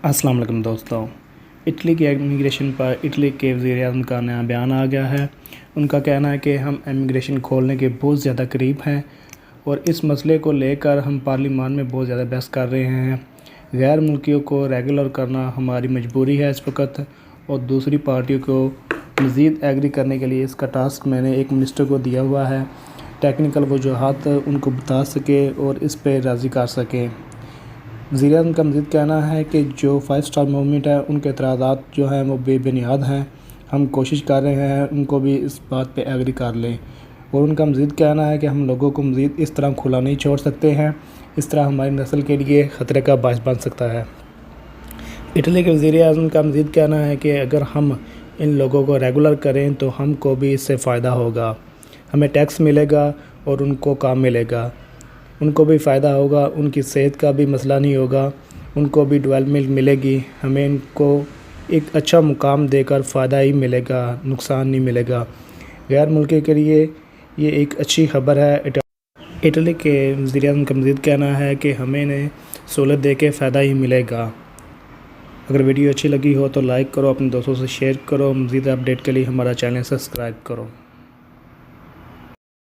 अस्सलाम वालेकुम दोस्तों। इटली की इमिग्रेशन पर इटली के वज़ीर-ए-आज़म का नया बयान आ गया है। उनका कहना है कि हम इमिग्रेशन खोलने के बहुत ज़्यादा करीब हैं और इस मसले को लेकर हम पार्लियामान में बहुत ज़्यादा बहस कर रहे हैं। गैर मुल्कियों को रेगुलर करना हमारी मजबूरी है इस वक्त, और दूसरी पार्टियों को मज़ीद एग्री करने के लिए इसका टास्क मैंने एक मिनिस्टर को दिया हुआ है, टेक्निकल वजूहात उनको बता सके और इस पर राज़ी कर सकें। वज़ीर-ए-आज़म का मज़ीद कहना है कि जो 5 स्टार मूवमेंट है उनके एतराज़ात जो हैं वो बेबुनियाद हैं। हम कोशिश कर रहे हैं उनको भी इस बात पे एग्री कर लें, और उनका मज़ीद कहना है कि हम लोगों को मज़ीद इस तरह खुला नहीं छोड़ सकते हैं, इस तरह हमारी नस्ल के लिए ख़तरे का बायस बन सकता है। इटली के वज़ीर-ए-आज़म का मज़ीद कहना है कि अगर हम इन लोगों को रेगुलर करें तो हमको भी इससे फ़ायदा होगा, हमें टैक्स मिलेगा और उनको काम मिलेगा, उनको भी फ़ायदा होगा, उनकी सेहत का भी मसला नहीं होगा, उनको भी डेवलपमेंट मिलेगी, हमें इनको एक अच्छा मुकाम देकर फ़ायदा ही मिलेगा, नुकसान नहीं मिलेगा। गैर मुल्की के लिए ये एक अच्छी खबर है। इटली के वज़ीर-ए-आज़म का मज़ीद कहना है कि हमें इन्हें सहूलत दे के फ़ायदा ही मिलेगा। अगर वीडियो अच्छी लगी हो तो लाइक करो, अपने दोस्तों से शेयर करो, मज़ीद अपडेट के लिए हमारा चैनल सब्सक्राइब करो।